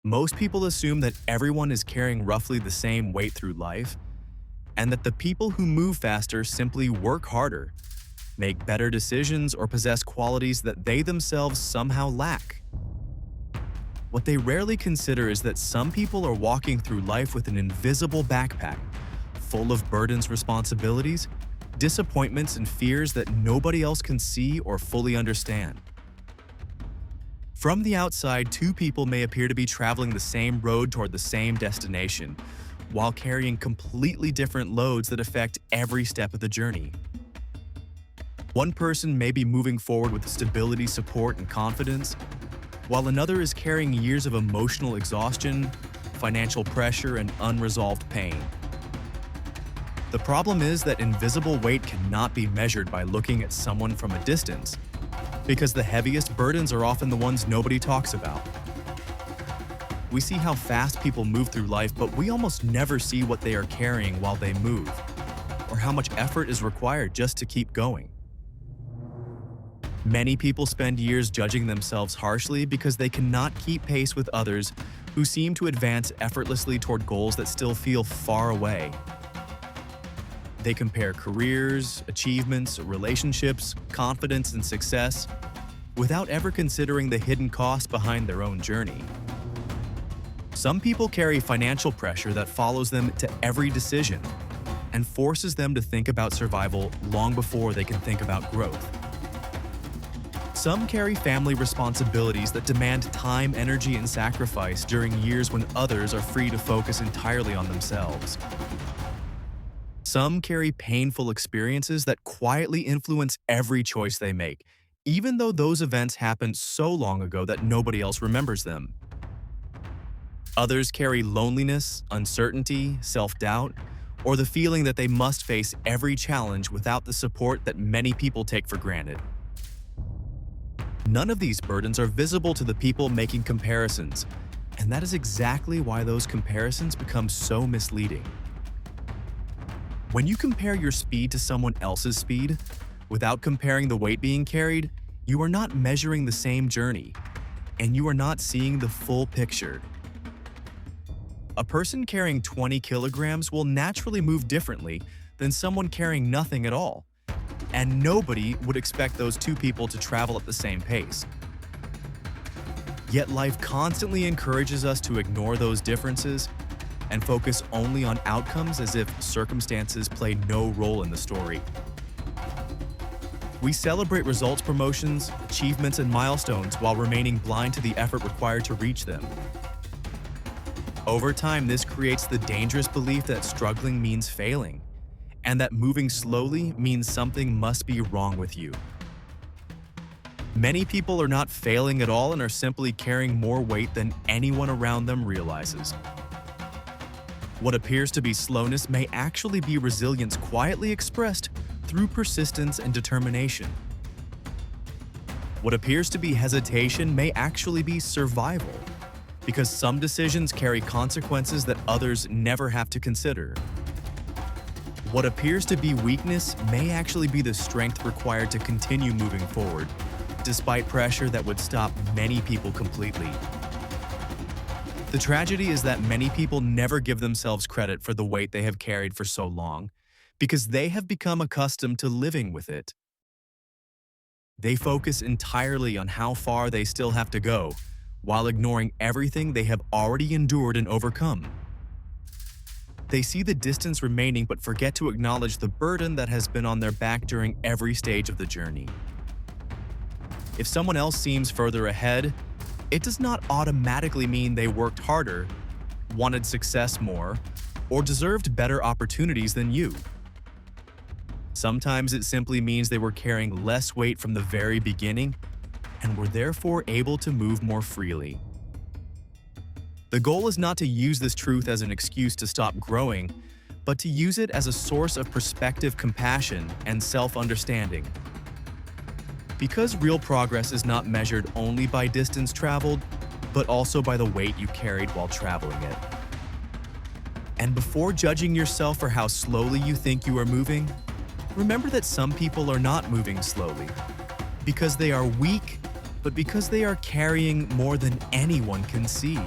Most people assume that everyone is carrying roughly the same weight through life, and that the people who move faster simply work harder, make better decisions, or possess qualities that they themselves somehow lack. What they rarely consider is that some people are walking through life with an invisible backpack, full of burdens, responsibilities, disappointments, and fears that nobody else can see or fully understand. From the outside, two people may appear to be traveling the same road toward the same destination, while carrying completely different loads that affect every step of the journey. One person may be moving forward with stability, support, and confidence, while another is carrying years of emotional exhaustion, financial pressure, and unresolved pain. The problem is that invisible weight cannot be measured by looking at someone from a distance, because the heaviest burdens are often the ones nobody talks about. We see how fast people move through life, but we almost never see what they are carrying while they move, or how much effort is required just to keep going. Many people spend years judging themselves harshly because they cannot keep pace with others who seem to advance effortlessly toward goals that still feel far away. They compare careers, achievements, relationships, confidence, and success without ever considering the hidden cost behind their own journey. Some people carry financial pressure that follows them to every decision and forces them to think about survival long before they can think about growth. Some carry family responsibilities that demand time, energy, and sacrifice during years when others are free to focus entirely on themselves. Some carry painful experiences that quietly influence every choice they make, even though those events happened so long ago that nobody else remembers them. Others carry loneliness, uncertainty, self-doubt, or the feeling that they must face every challenge without the support that many people take for granted. None of these burdens are visible to the people making comparisons, and that is exactly why those comparisons become so misleading. When you compare your speed to someone else's speed, without comparing the weight being carried, you are not measuring the same journey, and you are not seeing the full picture. A person carrying 20 kilograms will naturally move differently than someone carrying nothing at all, and nobody would expect those two people to travel at the same pace. Yet life constantly encourages us to ignore those differences and focus only on outcomes as if circumstances play no role in the story. We celebrate results, promotions, achievements, and milestones while remaining blind to the effort required to reach them. Over time, this creates the dangerous belief that struggling means failing, and that moving slowly means something must be wrong with you. Many people are not failing at all and are simply carrying more weight than anyone around them realizes. What appears to be slowness may actually be resilience quietly expressed through persistence and determination. What appears to be hesitation may actually be survival, because some decisions carry consequences that others never have to consider. What appears to be weakness may actually be the strength required to continue moving forward, despite pressure that would stop many people completely. The tragedy is that many people never give themselves credit for the weight they have carried for so long, because they have become accustomed to living with it. They focus entirely on how far they still have to go, while ignoring everything they have already endured and overcome. They see the distance remaining but forget to acknowledge the burden that has been on their back during every stage of the journey. If someone else seems further ahead, it does not automatically mean they worked harder, wanted success more, or deserved better opportunities than you. Sometimes it simply means they were carrying less weight from the very beginning and were therefore able to move more freely. The goal is not to use this truth as an excuse to stop growing, but to use it as a source of perspective, compassion, and self-understanding. Because real progress is not measured only by distance traveled, but also by the weight you carried while traveling it. And before judging yourself for how slowly you think you are moving, remember that some people are not moving slowly because they are weak, but because they are carrying more than anyone can see.